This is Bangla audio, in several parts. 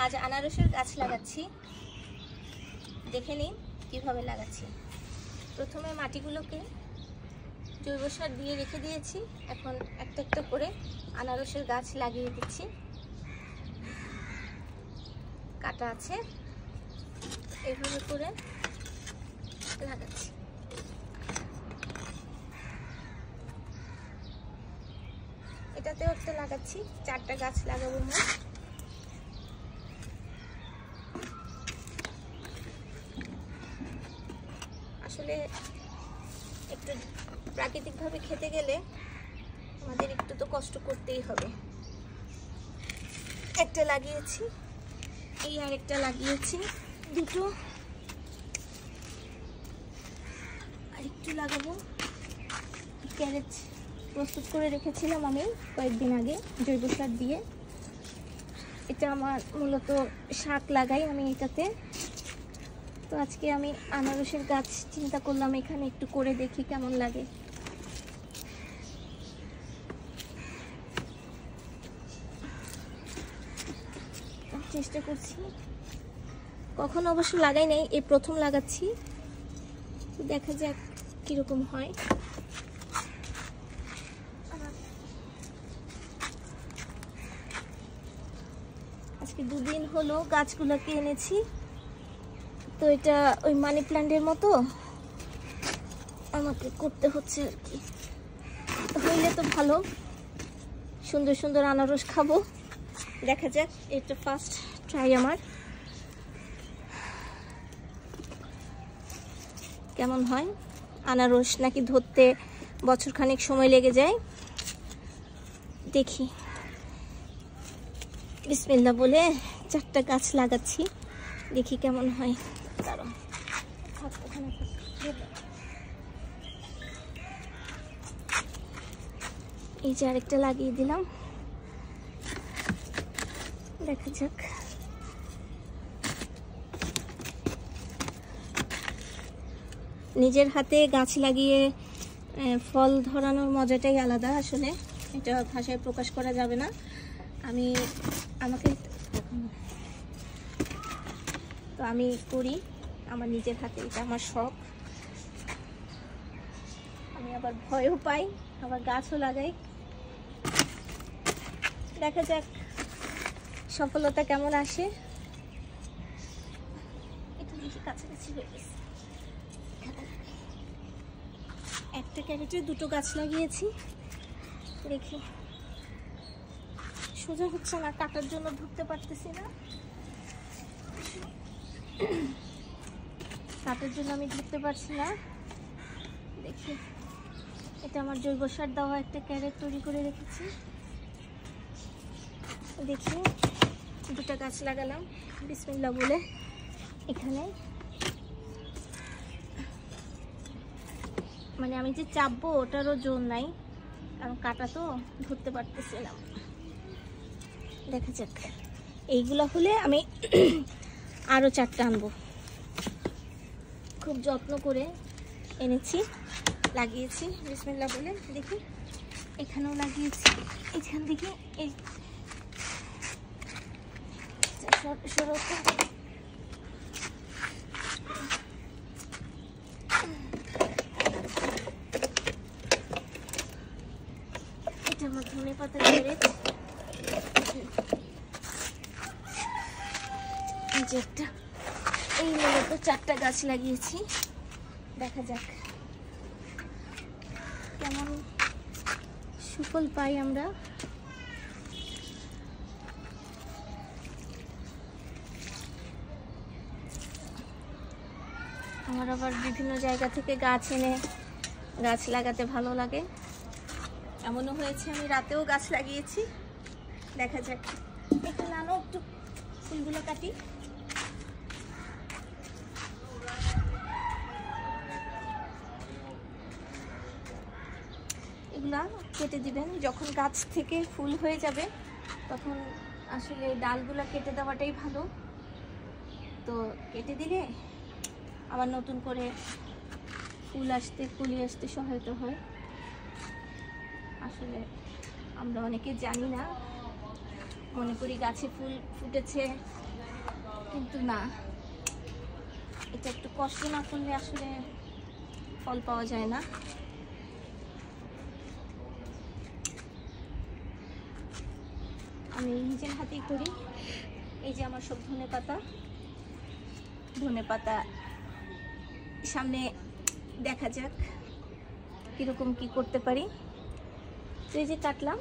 আজ আনারসের গাছ লাগাচ্ছি, দেখে নিন কিভাবে লাগাচ্ছি। প্রথমে মাটিগুলোকে জৈব সার দিয়ে রেখে দিয়েছি, এখন একটা একটা করে আনারসের গাছ লাগিয়ে দিচ্ছি। কাটা আছে, এভাবে করে লাগাচ্ছি। এটাতেও একটা লাগাচ্ছি, 4টা গাছ লাগাবো মোট। আসলে একটু প্রাকৃতিকভাবে খেতে গেলে আমাদের একটু তো কষ্ট করতেই হবে। একটা লাগিয়েছি, এই আরেকটা লাগিয়েছি, দুটো আরেকটু লাগাবো। ক্যারেট প্রস্তুত করে রেখেছিলাম আমি কয়েকদিন আগে জৈব সার দিয়ে। এটা আমার মূলত শাক লাগাই আমি এটাতে। তো আজকে আমি আনারসের গাছ চিন্তা করলাম এখানে একটু করে দেখি কেমন লাগে। চেষ্টা করছি, কখনো অবশ্য লাগাই নাই, এই প্রথম লাগাচ্ছি, দেখা যাক কিরকম হয়। আজকে 2 দিন হলো গাছগুলোকে এনেছি। তো এটা ওই মানি প্ল্যান্টের মতো আমাকে করতে হচ্ছে আর কি। হইলে তো ভালো, সুন্দর সুন্দর আনারস খাবো। দেখা যাক, এটা ফার্স্ট ট্রাই আমার, কেমন হয়। আনারস নাকি ধরতে বছরখানেক সময় লেগে যায়, দেখি। বিসমিল্লাহ বলে 4টা গাছ লাগাচ্ছি, দেখি কেমন হয়। দাঁড়াও, এই যে আরেকটা লাগিয়ে দিলাম, দেখা যাক। নিজের হাতে গাছ লাগিয়ে ফল ধরানোর মজাটাই আলাদা। আসলে এটা ভাষায় প্রকাশ করা যাবে না। আমি করি আমার নিজের হাতে, এটা আমার শখ। আমি আবার ভয়ও পাই, আবার গাছও লাগাই। দেখা যাক সফলতা কেমন আসে। একটু বেশি কাছাকাছি হয়ে গেছে। একটা ক্যারেটে 2টো গাছ লাগিয়েছি, দেখি। সোজা হচ্ছে না, কাটার জন্য ধরতে পারতেছি না, কাটার জন্য আমি ধরতে পারছি না। দেখি, এটা আমার জৈব সার দেওয়া একটা ক্যারেট তৈরি করে রেখেছি। দেখি, 2টা গাছ লাগালাম বিসমিল্লাহ বলে। এখানে মানে আমি যে চাপবো ওটারও জোর নাই, কারণ কাটা তো ধরতে পারতেছিলাম। দেখা যাক, এইগুলো হলে আমি আরো 4টা আনবো। খুব যত্ন করে এনেছি, লাগিয়েছি বিসমিল্লাহ বলে। দেখি, এখানেও লাগিয়েছি, এখান থেকে এই এটা আমার ধনে পাতা ক্যারেট। এই মূলত 4টা গাছ লাগিয়েছি, দেখা যাক কেমন সুফল পাই আমরা। আমার আবার বিভিন্ন জায়গা থেকে গাছ এনে গাছ লাগাতে ভালো লাগে। এমনও হয়েছে আমি রাতেও গাছ লাগিয়েছি, দেখা যাক। একটু নানো, একটু ফুলগুলো কাটি। এগুলা কেটে দিবেন যখন গাছ থেকে ফুল হয়ে যাবে, তখন আসলে ডালগুলা কেটে দেওয়াটাই ভালো। তো কেটে দিলে আবার নতুন করে ফুল আসতে, কুলি আসতে সহায়তা হয়। আসলে আমরা অনেকে জানি না, মনে করি গাছে ফুল ফুটেছে কিন্তু না, এটা একটু কষ্ট না করলে আসলে ফল পাওয়া যায় না। আমি নিজের হাতেই করি। এই যে আমার সব ধনেপাতা সামনে দেখা যাক কিরকম কি করতে পারি। তো এই যে কাটলাম,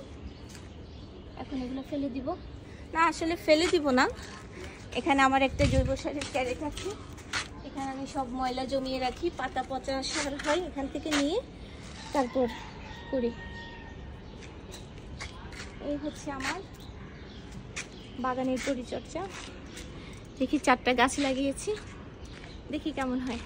এখন এগুলো ফেলে দিব না, আসলে ফেলে দিব না। এখানে আমার একটা জৈব সারের ক্যারেট আছে, এখানে আমি সব ময়লা জমিয়ে রাখি, পাতা পচা সার হয় এখান থেকে নিয়ে তারপর করি। এই হচ্ছে আমার বাগানের পরিচর্যা। দেখি 4টা গাছ লাগিয়েছি, দেখি কেমন হয়।